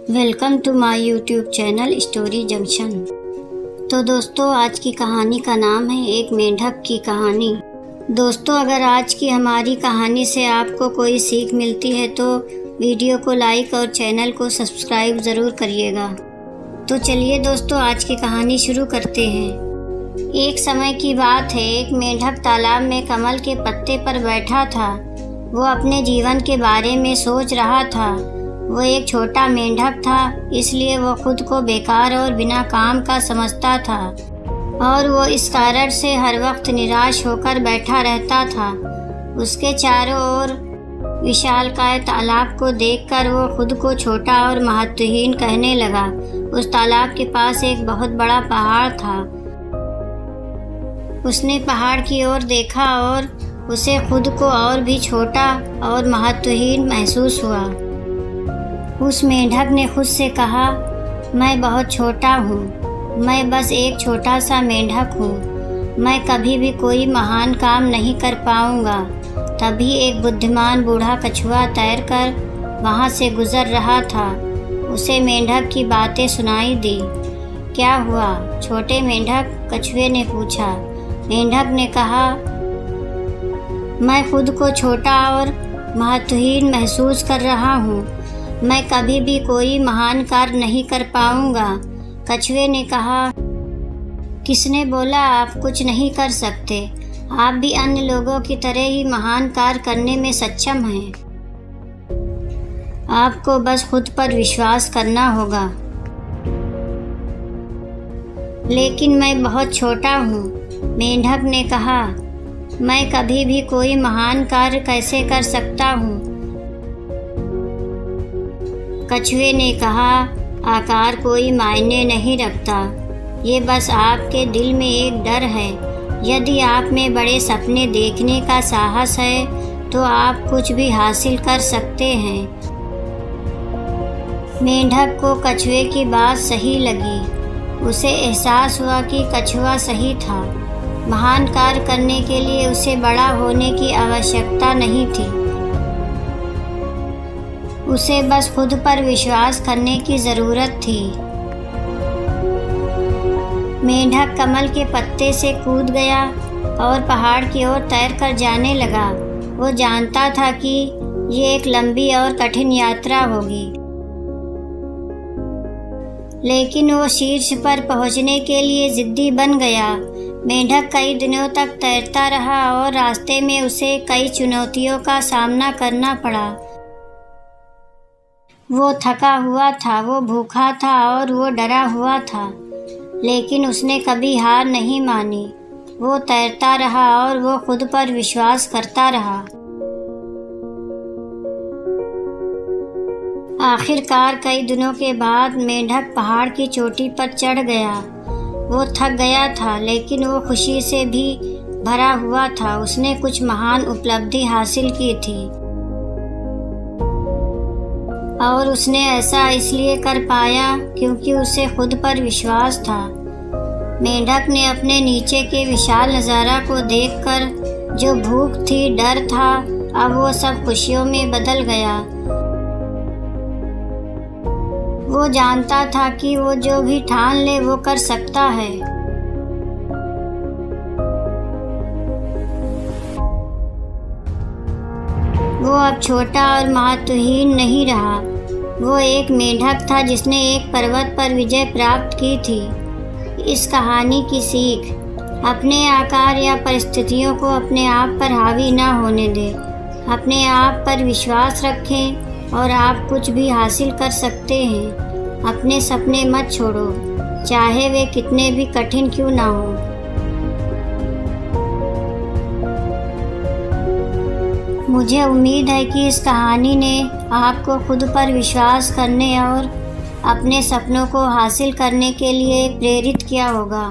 Welcome to my YouTube channel Story Junction. तो दोस्तों, आज की कहानी का नाम है एक मेंढक की कहानी। दोस्तों, अगर आज की हमारी कहानी से आपको कोई सीख मिलती है तो वीडियो को लाइक और चैनल को सब्सक्राइब ज़रूर करिएगा। तो चलिए दोस्तों, आज की कहानी शुरू करते हैं। एक समय की बात है, एक मेंढक तालाब में कमल के पत्ते पर बैठा था। वो अपने जीवन के बारे में सोच रहा था। वो एक छोटा मेंढक था, इसलिए वो खुद को बेकार और बिना काम का समझता था और वो इस कारण से हर वक्त निराश होकर बैठा रहता था। उसके चारों ओर विशालकाय तालाब को देखकर वो खुद को छोटा और महत्वहीन कहने लगा। उस तालाब के पास एक बहुत बड़ा पहाड़ था। उसने पहाड़ की ओर देखा और उसे खुद को और भी छोटा और महत्वहीन महसूस हुआ। उस मेंढक ने खुद से कहा, मैं बहुत छोटा हूँ, मैं बस एक छोटा सा मेंढक हूँ, मैं कभी भी कोई महान काम नहीं कर पाऊँगा। तभी एक बुद्धिमान बूढ़ा कछुआ तैरकर वहाँ से गुजर रहा था। उसे मेंढक की बातें सुनाई दी। क्या हुआ छोटे मेंढक? कछुए ने पूछा। मेंढक ने कहा, मैं खुद को छोटा और महत्वहीन महसूस कर रहा हूँ, मैं कभी भी कोई महान कार्य नहीं कर पाऊंगा। कछुए ने कहा, किसने बोला आप कुछ नहीं कर सकते? आप भी अन्य लोगों की तरह ही महान कार्य करने में सक्षम हैं। आपको बस खुद पर विश्वास करना होगा। लेकिन मैं बहुत छोटा हूँ, मेंढक ने कहा। मैं कभी भी कोई महान कार्य कैसे कर सकता हूँ? कछुए ने कहा, आकार कोई मायने नहीं रखता, ये बस आपके दिल में एक डर है। यदि आप में बड़े सपने देखने का साहस है तो आप कुछ भी हासिल कर सकते हैं। मेंढक को कछुए की बात सही लगी। उसे एहसास हुआ कि कछुआ सही था। महान कार्य करने के लिए उसे बड़ा होने की आवश्यकता नहीं थी। उसे बस खुद पर विश्वास करने की ज़रूरत थी। मेंढक कमल के पत्ते से कूद गया और पहाड़ की ओर तैरकर जाने लगा। वो जानता था कि ये एक लंबी और कठिन यात्रा होगी, लेकिन वो शीर्ष पर पहुंचने के लिए जिद्दी बन गया। मेंढक कई दिनों तक तैरता रहा और रास्ते में उसे कई चुनौतियों का सामना करना पड़ा। वो थका हुआ था, वो भूखा था और वो डरा हुआ था, लेकिन उसने कभी हार नहीं मानी। वो तैरता रहा और वो खुद पर विश्वास करता रहा। आखिरकार कई दिनों के बाद मेंढक पहाड़ की चोटी पर चढ़ गया। वो थक गया था, लेकिन वो खुशी से भी भरा हुआ था। उसने कुछ महान उपलब्धि हासिल की थी और उसने ऐसा इसलिए कर पाया क्योंकि उसे खुद पर विश्वास था। मेंढक ने अपने नीचे के विशाल नज़ारा को देखकर जो भूख थी, डर था, अब वो सब खुशियों में बदल गया। वो जानता था कि वो जो भी ठान ले वो कर सकता है। वो अब छोटा और महत्वहीन नहीं रहा। वो एक मेंढक था जिसने एक पर्वत पर विजय प्राप्त की थी। इस कहानी की सीख, अपने आकार या परिस्थितियों को अपने आप पर हावी ना होने दें। अपने आप पर विश्वास रखें और आप कुछ भी हासिल कर सकते हैं। अपने सपने मत छोड़ो, चाहे वे कितने भी कठिन क्यों ना हो। मुझे उम्मीद है कि इस कहानी ने आपको खुद पर विश्वास करने और अपने सपनों को हासिल करने के लिए प्रेरित किया होगा।